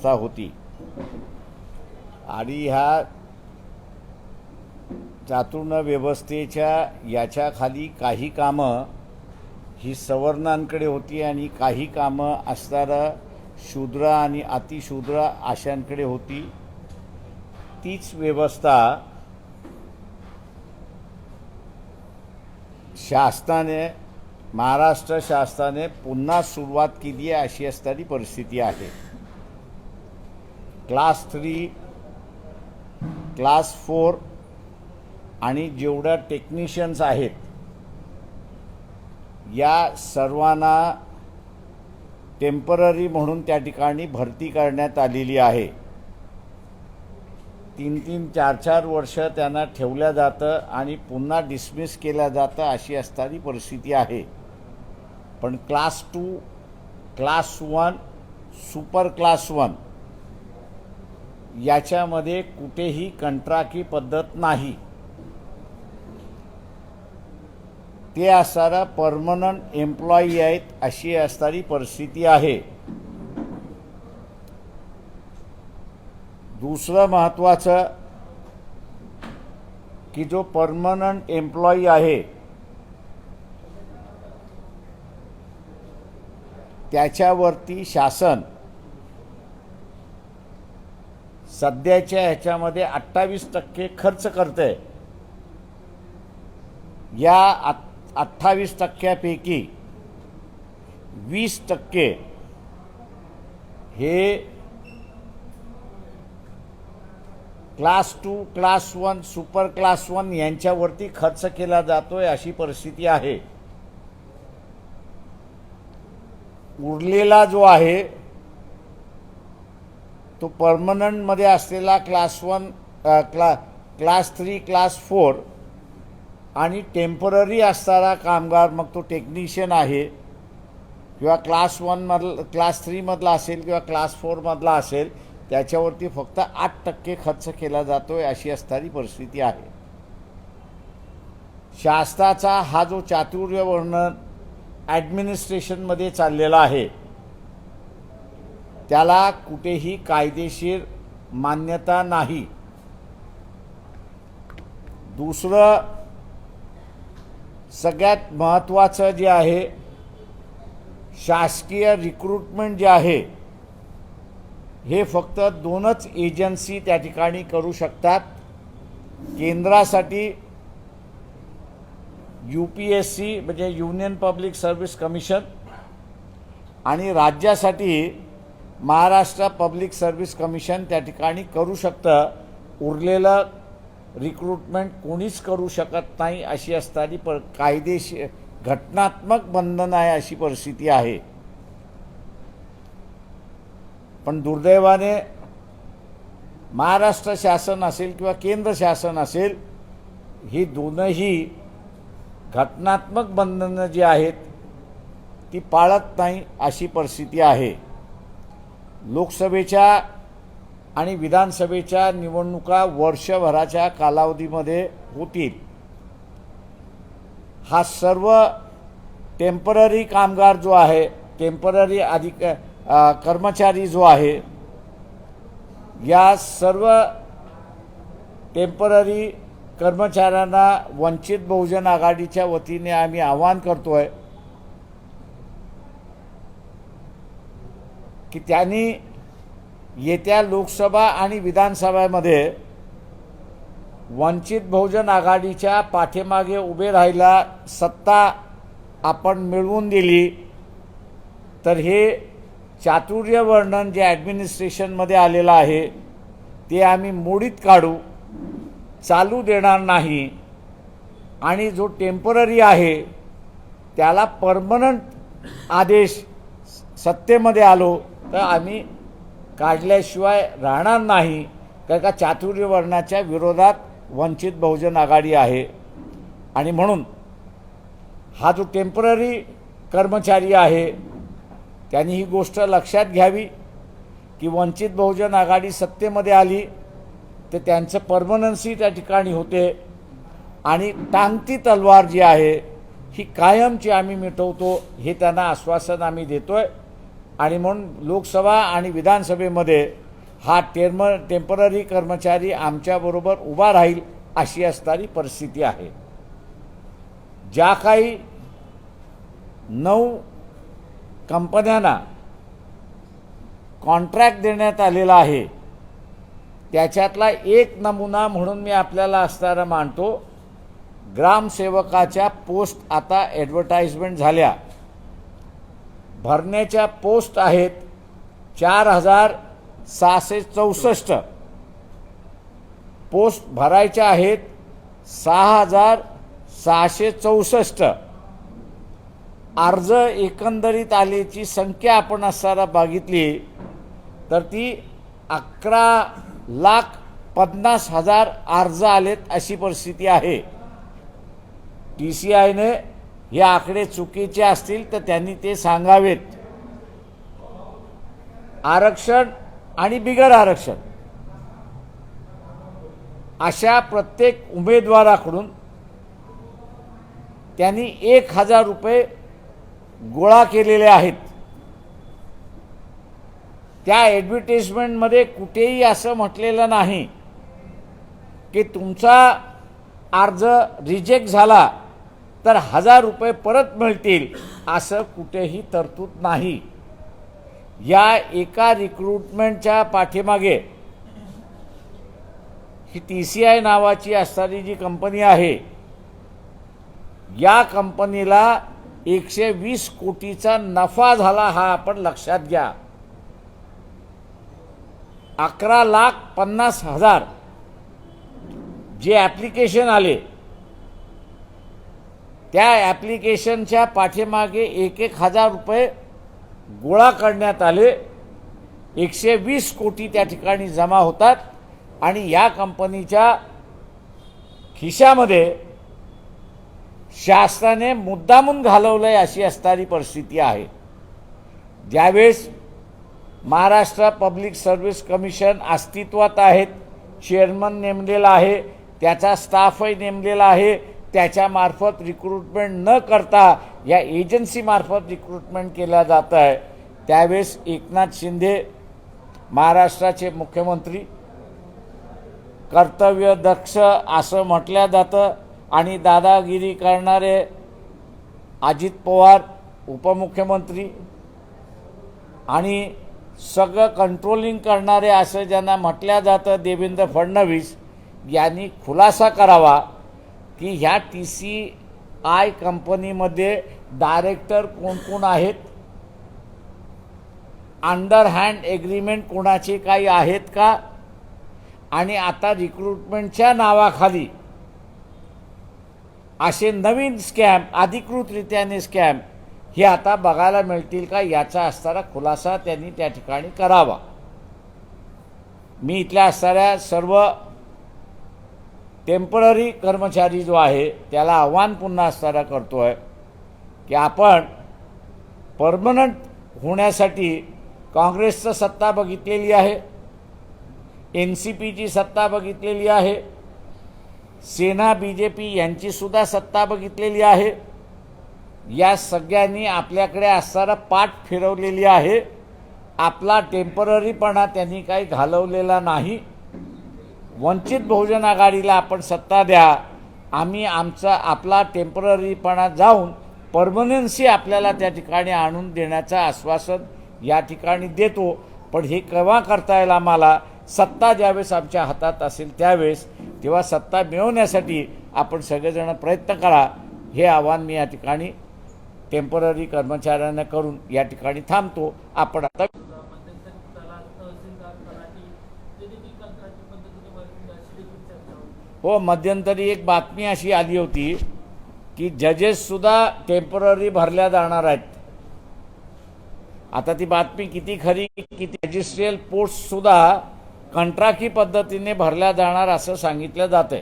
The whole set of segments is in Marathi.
व्यवस्था होती आणि ह्या चातुर्ण व्यवस्थेच्या याच्या खाली काही कामं ही सवर्णांकडे होती आणि काही कामं असणारा शूद्र आणि अतिशूद्र अशांकडे होती। तीच व्यवस्था शासनाने महाराष्ट्र शासनाने पुन्हा सुरुवात केली आहे अशी असणारी परिस्थिती आहे। क्लास 3 क्लास 4 आणि जेवढ्या टेक्निशियन्स आहेत या सर्वांना टेम्पररी म्हणून त्या ठिकाणी भरती करण्यात आलेली आहे। 3-3, 4-4 वर्ष त्यांना ठेवल्या जातं आणि पुन्हा डिसमिस केल्या जातं अशी असणारी परिस्थिती आहे। पण क्लास 2 क्लास 1 सुपर क्लास 1 याच्यामध्ये कुठेही कंत्राटी पद्धत नाही। ते असणारा परमनंट एम्प्लॉई आहेत अशी असणारी परिस्थिती आहे। दुसरं महत्त्वाचं की जो परमनंट एम्प्लॉई आहे त्याच्यावरती शासन सध्याच्या ह्याच्यामध्ये 28% खर्च करते। या 28%पैकी 20% हे क्लास 2 क्लास 1 सुपर क्लास 1 यांच्यावरती खर्च केला जातोय अशी परिस्थिती आहे। उरलेला जो आहे तो परमनंट मध्ये असलेला क्लास 1 क्लास 3 क्लास 4 आणि टेम्पररी असणारा कामगार मग तो टेक्निशियन आहे किंवा क्लास 1 मधला क्लास 3 मधला असेल किंवा क्लास 4 मधला असेल त्याच्यावरती फक्त 8% खर्च केला जातोय अशी असणारी परिस्थिती आहे। शासनाचा हा जो चातुर्य वर्णन ॲडमिनिस्ट्रेशनमध्ये चाललेला आहे त्याला कुठेही कायदेशीर मान्यता नाही। दुसरं सगळ्यात महत्त्वाचं जे आहे शासकीय रिक्रुटमेंट जे आहे हे फक्त 2च एजन्सी त्या ठिकाणी करू शकतात। केंद्रासाठी UPSC म्हणजे युनियन पब्लिक सर्व्हिस कमिशन आणि राज्यासाठी महाराष्ट्र पब्लिक सर्व्हिस कमिशन त्या ठिकाणी करू शकतं। उरलेलं रिक्रुटमेंट कोणीच करू शकत नाही अशी असणारी कायदेशीर घटनात्मक बंधन आहे अशी परिस्थिती आहे। पण दुर्दैवाने महाराष्ट्र शासन असेल किंवा केंद्र शासन असेल ही दोनही घटनात्मक बंधनं जी आहेत ती पाळत नाही अशी परिस्थिती आहे। लोकसभेच्या आणि विधानसभेच्या निवडणुका वर्षभराच्या कालावधीमध्ये होतील। हा सर्व टेम्पररी कामगार जो आहे टेम्पररी कर्मचारी जो आहे या सर्व टेम्पररी कर्मचाऱ्यांना वंचित बहुजन आघाडीच्या वतीने आम्ही आवाहन करतोय की त्यांनी येत्या लोकसभा आणि विधानसभामध्ये वंचित बहुजन आघाडीच्या पाठीमागे उभे राहिला सत्ता आपण मिळवून दिली तर हे चातुर्य वर्णन जे ॲडमिनिस्ट्रेशनमध्ये आलेलं आहे ते आम्ही मोडीत काढू, चालू देणार नाही आणि जो टेम्पररी आहे त्याला परमनंट आदेश सत्तेमध्ये आलो तर आम्ही काढल्याशिवाय राहणार नाही। कारण का चातुर्य वर्णाच्या विरोधात वंचित बहुजन आघाडी आहे आणि म्हणून हा जो टेम्पररी कर्मचारी आहे त्यांनी ही गोष्ट लक्षात घ्यावी की वंचित बहुजन आघाडी सत्तेमध्ये आली तर त्यांचं परमनन्सी त्या ठिकाणी होते आणि टांगती तलवार जी आहे ही कायमची आम्ही मिटवतो हे त्यांना आश्वासन आम्ही देतोय आणि म्हणून लोकसभा आणि विधानसभेमध्ये हा टेम्पररी कर्मचारी आमच्याबरोबर उभा राहील अशी असणारी परिस्थिती आहे. ज्या काही 9 कंपन्यांना कॉन्ट्रॅक्ट देण्यात आलेला आहे त्याच्यातला एक नमुना म्हणून मी आपल्याला असणारा मानतो. ग्रामसेवकाच्या पोस्ट आता ॲडव्हर्टाइजमेंट झाल्या, भरण्याच्या पोस्ट आहेत 4664, पोस्ट भरायच्या आहेत 6664. अर्ज एकंदरीत आलेची संख्या आपण असताना बघितली तर ती 11,50,000 अर्ज आलेत अशी परिस्थिती आहे. TCIने हे आकडे चुकीचे असतील तर त्यांनी ते सांगावेत. आरक्षण आणि बिगर आरक्षण अशा प्रत्येक उमेदवाराकडून त्यांनी 1,000 रुपये गोळा केलेले आहेत. त्या ॲडव्हर्टाइजमेंटमध्ये कुठेही असं म्हटलेलं नाही की तुमचा अर्ज रिजेक्ट झाला तर 1,000 रुपये परत मिळतील, असं कुठेही तरतूद नाही. या एका रिक्रुटमेंटच्या पाठीमागे ही TCI नावाची असणारी जी कंपनी आहे, या कंपनीला 120 कोटीचा नफा झाला हा आपण लक्षात घ्या. 11,50,000 जे ॲप्लिकेशन आले त्या ॲप्लिकेशनच्या पाठीमागे 1,000 रुपये गोळा करण्यात आले. 120 कोटी त्या ठिकाणी जमा होतात आणि या कंपनीच्या खिशामध्ये शासनाने मुद्दामून घालवलंय अशी असणारी परिस्थिती आहे. ज्यावेळेस महाराष्ट्र पब्लिक सर्व्हिस कमिशन अस्तित्वात आहेत, चेअरमन नेमलेला आहे, त्याचा स्टाफही नेमलेला आहे, त्याच्यामार्फत रिक्रुटमेंट न करता या एजन्सीमार्फत रिक्रुटमेंट केल्या जात आहे. त्यावेळेस एकनाथ शिंदे महाराष्ट्राचे मुख्यमंत्री कर्तव्यदक्ष असं म्हटलं जातं आणि दादागिरी करणारे अजित पवार उपमुख्यमंत्री आणि सगळं कंट्रोलिंग करणारे असं ज्यांना म्हटलं जातं देवेंद्र फडणवीस यांनी खुलासा करावा की ह्या TCI कंपनीमध्ये डायरेक्टर कोण कोण आहेत, अंडरहँड एग्रीमेंट कोणाचे काही आहेत का, आणि आता रिक्रुटमेंटच्या नावाखाली असे नवीन स्कॅम, अधिकृतरित्याने स्कॅम हे आता बघायला मिळतील का, याचा असणारा खुलासा त्यांनी त्या ठिकाणी करावा. मी इथल्या असणाऱ्या सर्व टेम्पररी कर्मचारी जो आहे त्याला आव्हान पुन्हा असणारा करतो आहे की आपण परमनंट होण्यासाठी काँग्रेसचं सत्ता बघितलेली आहे, NCPची सत्ता बघितलेली आहे, सेना BJP यांचीसुद्धा सत्ता बघितलेली आहे. या सगळ्यांनी आपल्याकडे असणारा पाठ फिरवलेली आहे. आपला टेम्पररीपणा त्यांनी काही घालवलेला नाही. वंचित बहुजन आघाडीला आपण सत्ता द्या, आम्ही आपला टेम्पररीपणा जाऊन परमनन्सी आपल्याला त्या ठिकाणी आणून देण्याचं आश्वासन या ठिकाणी देतो. पण हे केव्हा करता येईल आम्हाला, सत्ता ज्यावेळेस आमच्या हातात असेल त्यावेळेस, तेव्हा सत्ता मिळवण्यासाठी आपण सगळेजण प्रयत्न करा, हे आव्हान मी या ठिकाणी टेम्पररी कर्मचाऱ्यांना करून या ठिकाणी थांबतो. आपण आता हो, मध्यंतरी एक बातमी अशी आली होती की जजेससुद्धा टेम्पररी भरल्या जाणार आहेत. आता ती बातमी किती खरी, किती रजिस्ट्रियल पोस्टसुद्धा कंत्राटी पद्धतीने भरल्या जाणार असं सांगितलं जात आहे.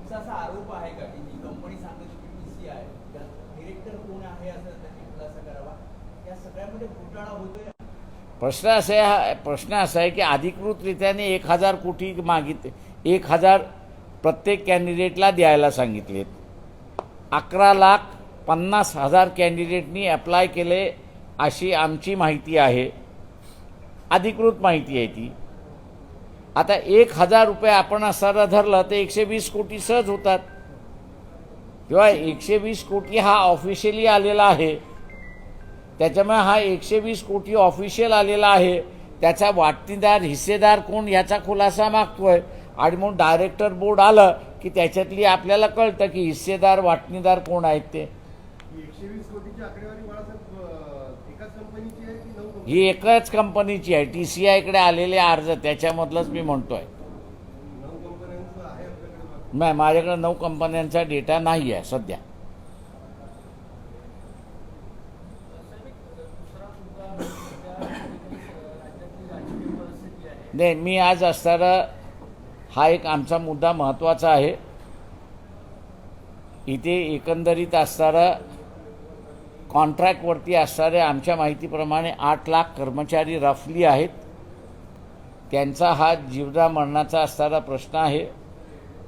असा आरोप आहे का की जी कंपनी सांगत होती TCI डिरेक्टर कोण आहे असं त्यांनी खुलासा करावा, या सगळ्यामध्ये घोटाळा होतोय. प्रश्न असा आहे की अधिकृतरित्याने 1,000 कोटी मागितले, 1,000 प्रत्येक कॅन्डिडेटला द्यायला सांगितलेत. 50,000 कॅन्डिडेटनी अप्लाय केले अशी आमची माहिती आहे, अधिकृत माहिती आहे ती. आता 1,000 रुपये आपण असताना धरलं तर 120 कोटी सहज होतात. तेव्हा 120 कोटी हा ऑफिशियली आलेला आहे. त्याच्यामुळे हा 120 कोटी ऑफिशियल आलेला आहे, त्याचा वाटणीदार हिस्सेदार कोण याचा खुलासा मागतोय. आणि मग डायरेक्टर बोर्ड आलं की त्याच्यातली आपल्याला कळतं की हिस्सेदार वाटणीदार कोण आहेत ते. 120 कोटीची आकडेवारी बाळासाहेब एकाच कंपनीची आहे की 9 कंपनी? ही एकच कंपनीची आहे. TCI आलेले अर्ज त्याच्यामधलंच मी म्हणतोय. 9 कंपन्यांचं आहे आपल्याकडे? नाही, माझ्याकडे 9 कंपन्यांचा डेटा नाही आहे सध्या. नाही, मी आज असताना हा एक आमचा मुद्दा महत्त्वाचा आहे. इथे एकंदरीत असताना कॉन्ट्रॅक्टवरती असणारे आमच्या माहितीप्रमाणे 8 लाख कर्मचारी रफली आहेत. त्यांचा हा जीवना मरणाचा असणारा प्रश्न आहे.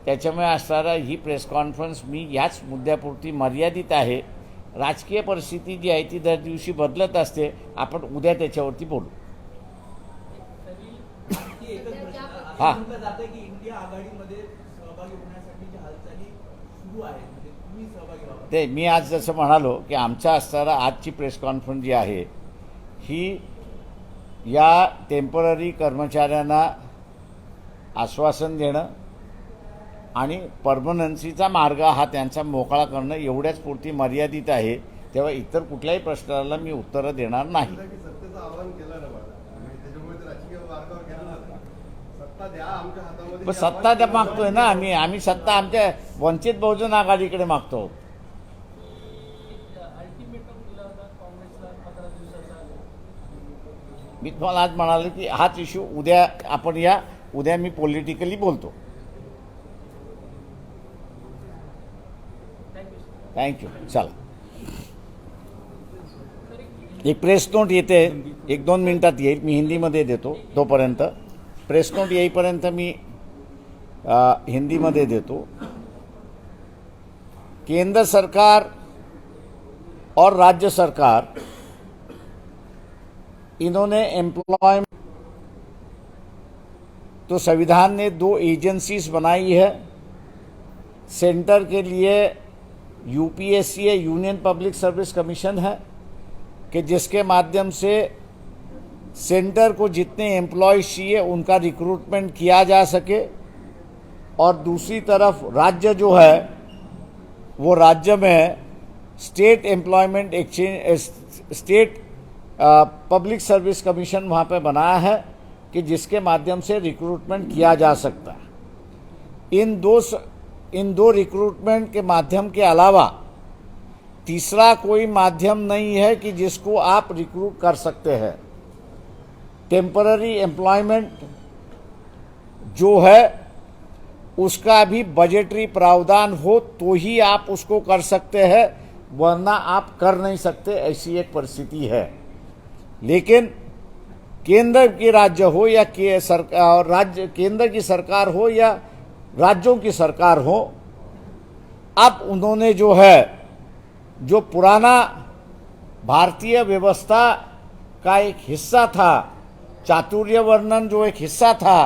त्याच्यामुळे असणारा ही प्रेस कॉन्फरन्स मी याच मुद्द्यापुरती मर्यादित आहे. राजकीय परिस्थिती जी आहे ती दर दिवशी बदलत असते. आपण उद्या त्याच्यावरती बोलू. आणखी एकच प्रश्न. हा. असं म्हटलं जातं की इंडिया आघाडीमध्ये सहभागी होण्यासाठीच्या हालचाली सुरू आहेत, म्हणजे तुम्ही सहभागी व्हावा. ते मी आज जसं म्हणालो की आमच्या असणारा आजची प्रेस कॉन्फरन्स जी आहे ही या टेम्पररी कर्मचाऱ्यांना आश्वासन देणं आणि परमनन्सीचा मार्ग हा त्यांचा मोकळा करणं एवढ्याच पुरती मर्यादित आहे. तेव्हा इतर कुठल्याही प्रश्नाला मी उत्तरं देणार नाही. सत्तेचं आव्हान केलं ना बाळा, त्याच्यामुळे तर राजकीय मार्गावर गेलं ना. सत्ता द्या आमच्या हातामध्ये. पण सत्ता त्या मागतोय ना आम्ही सत्ता आमच्या वंचित बहुजन आघाडीकडे मागतो. मी तुम्हाला आज म्हणालो की हाच इश्यू उद्या मी पॉलिटिकली बोलतो. थँक्यू. चला, एक प्रेस नोट येते, 1-2 मिनिटात येईल. मी हिंदीमध्ये देतो. तोपर्यंत प्रेस नोट येईपर्यंत मी हिंदीमध्ये देतो. केंद्र सरकार और राज्य सरकार इन्होंने एम्प्लॉयमेंट, तो संविधान ने 2 एजेंसीज बनाई है. सेंटर के लिए UPSC है, यूनियन पब्लिक सर्विस कमीशन है, कि जिसके माध्यम से सेंटर को जितने एम्प्लॉयज चाहिए उनका रिक्रूटमेंट किया जा सके. और दूसरी तरफ राज्य जो है वो राज्य में state employment exchange, state public service commission वहाँ पे बनाया है कि जिसके माध्यम से रिक्रूटमेंट किया जा सकता है. इन दो रिक्रूटमेंट के माध्यम के अलावा तीसरा कोई माध्यम नहीं है कि जिसको आप रिक्रूट कर सकते हैं. टेम्पररी एम्प्लॉयमेंट जो है उसका भी बजटरी प्रावधान हो तो ही आप उसको कर सकते हैं, वरना आप कर नहीं सकते. ऐसी एक परिस्थिति है. लेकिन केंद्र की राज्य हो या केंद्र की सरकार हो या राज्यों की सरकार हो, अब उन्होंने जो है, जो पुराना भारतीय व्यवस्था का एक हिस्सा था, चातुर्य वर्णन जो एक हिस्सा था,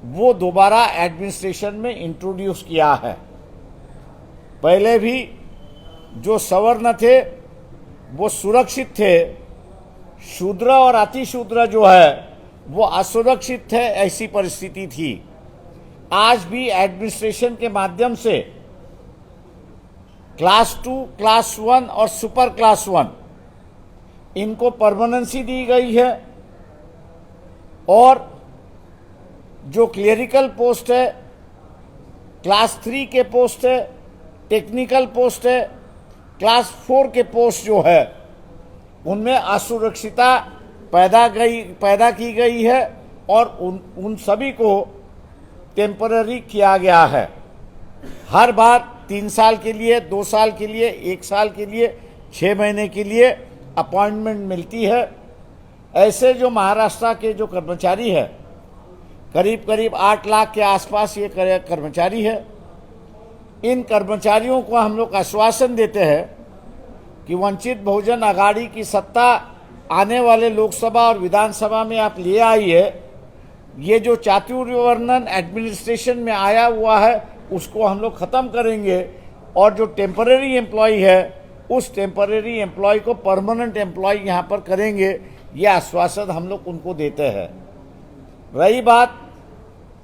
वो दोबारा एडमिनिस्ट्रेशन में इंट्रोड्यूस किया है. पहले भी जो सवर्ण थे वो सुरक्षित थे, शूद्र और अतिशूद्र जो है वो असुरक्षित थे. ऐसी परिस्थिति थी. आज भी एडमिनिस्ट्रेशन के माध्यम से क्लास 2, क्लास 1 और सुपर क्लास 1 इनको परमानेंसी दी गई है. और जो क्लेरिकल पोस्ट है, क्लास 3 के पोस्ट है, टेक्निकल पोस्ट है, क्लास 4 के पोस्ट जो है उनमें असुरक्षितता पैदा की गई है. और उन सभी को टेम्पररी किया गया है. हर बार 3 साल के लिए, 2 साल के लिए, 1 साल के लिए, 6 महीने के लिए अपॉइंटमेंट मिलती है. ऐसे जो महाराष्ट्र के जो कर्मचारी है, करीब 8 लाख के आसपास ये कर्मचारी है. इन कर्मचारियों को हम लोग आश्वासन देते हैं कि वंचित बहुजन आघाड़ी की सत्ता आने वाले लोकसभा और विधानसभा में आप ले आइए, ये जो चातुर्य वर्णन एडमिनिस्ट्रेशन में आया हुआ है उसको हम लोग ख़त्म करेंगे और जो टेम्परेरी एम्प्लॉय है उस टेम्परेरी एम्प्लॉय को परमानेंट एम्प्लॉय यहाँ पर करेंगे, ये आश्वासन हम लोग उनको देते हैं। रही बात,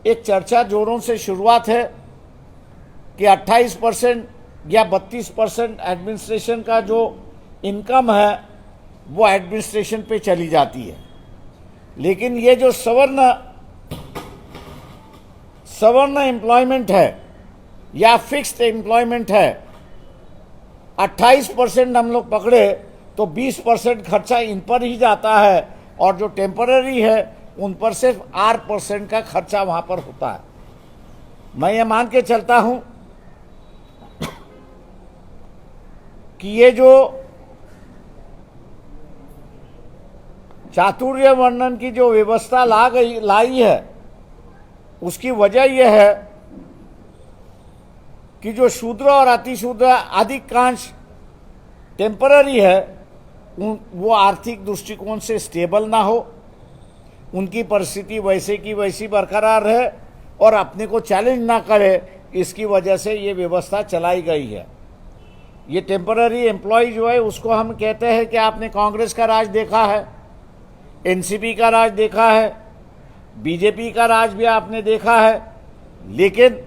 एक चर्चा जोरों से शुरुआत है कि 28% या 32% एडमिनिस्ट्रेशन का जो इनकम है वो एडमिनिस्ट्रेशन पे चली जाती है, लेकिन ये जो सवर्ण एम्प्लॉयमेंट है या फिक्स्ड एम्प्लॉयमेंट है, 28% हम लोग पकड़े तो 20% खर्चा इन पर ही जाता है और जो टेम्पररी है उन पर सिर्फ 8% का खर्चा वहां पर होता है। मैं ये मान के चलता हूं कि ये जो चातुर्य वर्णन की जो व्यवस्था लाई है उसकी वजह यह है कि जो शूद्र और अतिशूद्र अधिकांश टेम्पररी है वो आर्थिक दृष्टिकोण से स्टेबल ना हो, उनकी परिस्थिति वैसे की वैसी बरकरार रहे और अपने को चैलेंज ना करे, इसकी वजह से ये व्यवस्था चलाई गई है। ये टेम्पररी एम्प्लॉय जो है उसको हम कहते हैं कि आपने कांग्रेस का राज देखा है, एनसीपी का राज देखा है, बीजेपी का राज भी आपने देखा है, लेकिन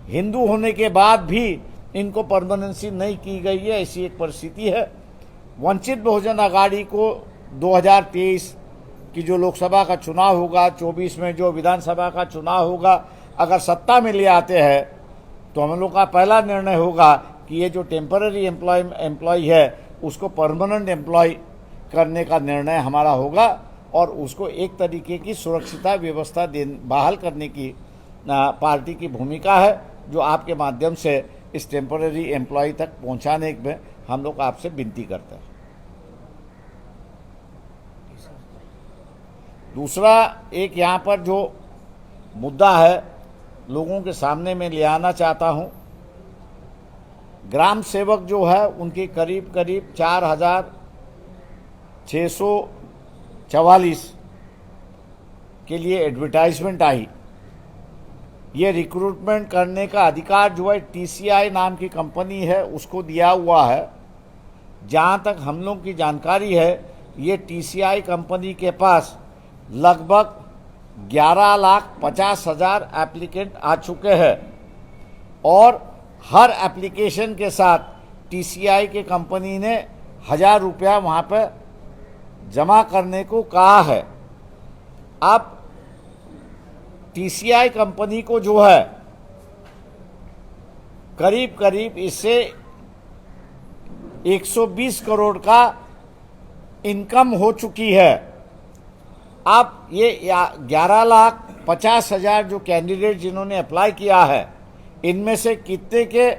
हिंदू होने के बाद भी इनको परमानेंसी नहीं की गई है, ऐसी एक परिस्थिति है। वंचित बहुजन आघाड़ी को 2023 की जो लोकसभा का चुनाव होगा, 24 में जो विधानसभा का चुनाव होगा, अगर सत्ता में ले आते हैं तो हम लोग का पहला निर्णय होगा कि ये जो टेम्पररी एम्प्लॉय है उसको परमानेंट एम्प्लॉय करने का निर्णय हमारा होगा और उसको एक तरीके की सुरक्षिता व्यवस्था बहाल करने की पार्टी की भूमिका है, जो आपके माध्यम से इस टेम्पररी एम्प्लॉय तक पहुंचाने में हम लोग आपसे विनती करते हैं। दूसरा एक यहाँ पर जो मुद्दा है लोगों के सामने में ले आना चाहता हूँ, ग्राम सेवक जो है उनके करीब 4,644 के लिए एडवर्टाइजमेंट आई। ये रिक्रूटमेंट करने का अधिकार जो है TCI नाम की कंपनी है उसको दिया हुआ है। जहाँ तक हम लोग की जानकारी है ये TCI कंपनी के पास लगभग 11,50,000 एप्लीकेंट आ चुके हैं और हर एप्लीकेशन के साथ TCI के कंपनी ने 1,000 रुपया वहाँ पर जमा करने को कहा है। अब TCI कंपनी को जो है करीब करीब इससे 120 करोड़ का इनकम हो चुकी है। अब ये 11,50,000 जो कैंडिडेट जिन्होंने अप्लाई किया है, इनमें से कितने के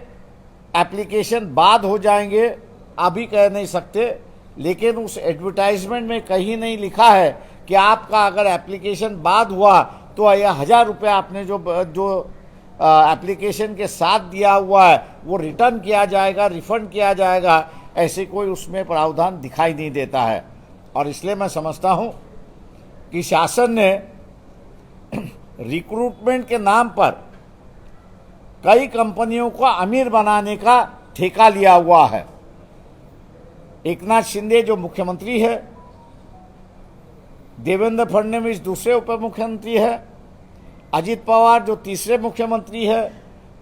एप्लीकेशन बाद हो जाएंगे अभी कह नहीं सकते, लेकिन उस एडवर्टाइजमेंट में कहीं नहीं लिखा है कि आपका अगर एप्लीकेशन बाद हुआ तो यह 1,000 रुपया आपने जो एप्लीकेशन के साथ दिया हुआ है वो रिटर्न किया जाएगा, रिफंड किया जाएगा, ऐसे कोई उसमें प्रावधान दिखाई नहीं देता है। और इसलिए मैं समझता हूं कि शासन ने रिक्रूटमेंट के नाम पर कई कंपनियों को अमीर बनाने का ठेका लिया हुआ है। एकनाथ शिंदे जो मुख्यमंत्री है, देवेंद्र फडणवीस दूसरे उप मुख्यमंत्री है, अजित पवार जो तीसरे मुख्यमंत्री है,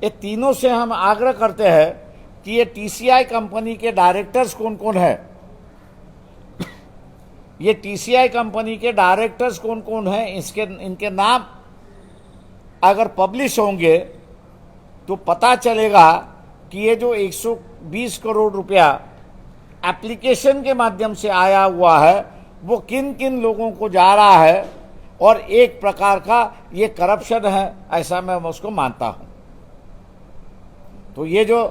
ये तीनों से हम आग्रह करते हैं कि ये TCI कंपनी के डायरेक्टर्स कौन कौन है, ये TCI कंपनी के डायरेक्टर्स कौन कौन हैं, इनके नाम अगर पब्लिश होंगे तो पता चलेगा कि ये जो 120 करोड़ रुपया एप्लीकेशन के माध्यम से आया हुआ है वो किन किन लोगों को जा रहा है और एक प्रकार का ये करप्शन है, ऐसा मैं उसको मानता हूं। तो ये जो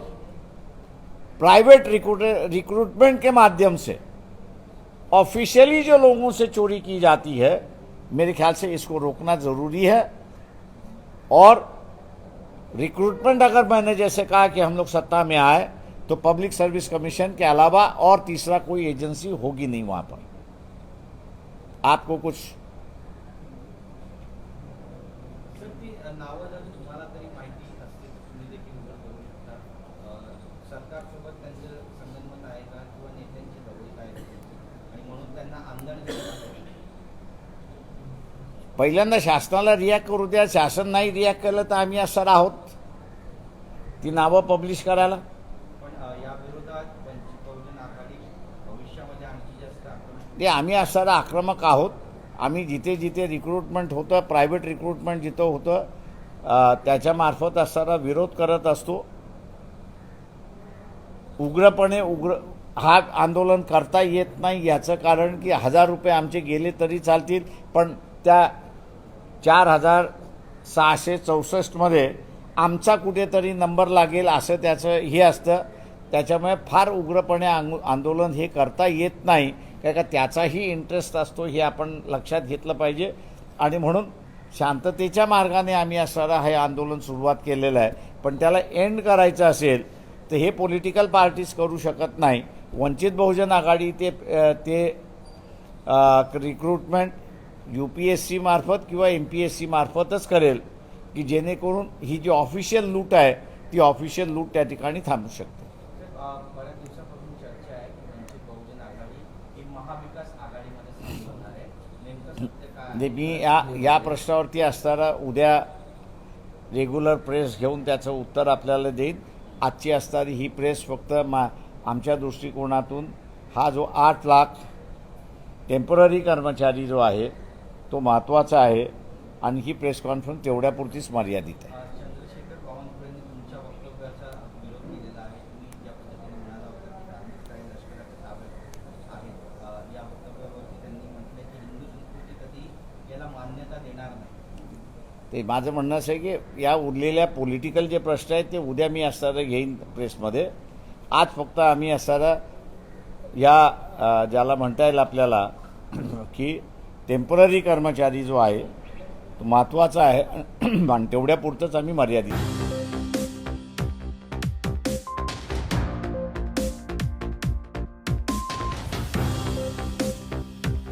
प्राइवेट रिक्रूटमेंट के माध्यम से ऑफिशियली जो लोगों से चोरी की जाती है, मेरे ख्याल से इसको रोकना ज़रूरी है। और रिक्रूटमेंट अगर मैंने जैसे कहा कि हम लोग सत्ता में आए तो पब्लिक सर्विस कमीशन के अलावा और तीसरा कोई एजेंसी होगी नहीं वहाँ पर। आपको कुछ सर ती नावं जर तुम्हाला तरी माहिती असतील तुम्ही देखील उघड करू शकता. सरकारसोबत त्यांचं संगनमत आहे का किंवा नेत्यांची जवळीक आहे आणि म्हणून त्यांना आमदार पहिल्यांदा शासनाला रिॲक्ट करू द्या. शासन नाही रिॲक्ट केलं तर आम्ही असणार आहोत ती नावं पब्लिश करायला. पण या विरोधात वंचित बहुजन आघाडी भविष्यामध्ये आणखी जास्त आक्रमक ते आम्ही असणारा आक्रमक आहोत. आम्ही जिथे जिथे रिक्रुटमेंट होतं, प्रायव्हेट रिक्रुटमेंट जिथं होतं त्याच्यामार्फत असणारा विरोध करत असतो. उग्रपणे हा आंदोलन करता येत नाही याचं कारण की 1000 रुपये आमचे गेले तरी चालतील, पण त्या 4664 मध्ये आमचा कुठेतरी नंबर लागेल असं त्याचं हे असतं. त्याच्यामुळे फार उग्रपणे आंदोलन हे करता येत नाही, कारण का त्याचाही इंटरेस्ट असतो हे आपण लक्षात घेतलं पाहिजे. आणि म्हणून शांततेच्या मार्गाने आम्ही असणारा हे आंदोलन सुरुवात केलेलं आहे. पण त्याला एंड करायचं असेल तर हे पॉलिटिकल पार्टीज करू शकत नाही. वंचित बहुजन आघाडी ते रिक्रुटमेंट UPSC मार्फत किंवा MPSC मार्फतच करेल की जेणेकरून ही जी ऑफिशियल लूट आहे ती ऑफिशियल लूट त्या ठिकाणी थांबू शकते. बऱ्याच दिवसापासून चर्चा आहे की वंचित बहुजन आघाडी ही महाविकास आघाडीमध्ये सामील होणार आहे. नेमकं सत्य काय म्हणजे मी या प्रश्नावरती असताना उद्या रेग्युलर प्रेस घेऊन त्याचं उत्तर आपल्याला देईन. आजची असणारी ही प्रेस फक्त आमच्या दृष्टिकोनातून हा जो 8 लाख टेम्पररी कर्मचारी जो आहे तो महत्त्वाचा आहे आणि ही प्रेस कॉन्फरन्स तेवढ्यापुरतीच मर्यादित आहे. चंद्रशेखर बावनकुळेंनी तुमच्या वक्तव्याचा विरोध केलेला आहे. तुम्ही ज्या पद्धतीने म्हणाला होता की धार्मिक काही लष्कराच्या ताब्यात आहेत, या वक्तव्यावरती त्यांनी म्हटलं की हिंदू संस्कृती कधी याला मान्यता देणार नाही. ते माझं म्हणणं असं आहे की या उरलेल्या पॉलिटिकल जे प्रश्न आहेत ते उद्या मी असणारं घेईन प्रेसमध्ये. आज फक्त आम्ही असणारा या ज्याला म्हणता येईल आपल्याला की टेम्पररी कर्मचारी जो आहे तो महत्त्वाचा आहे आणि तेवढ्यापुरतंच आम्ही मर्यादित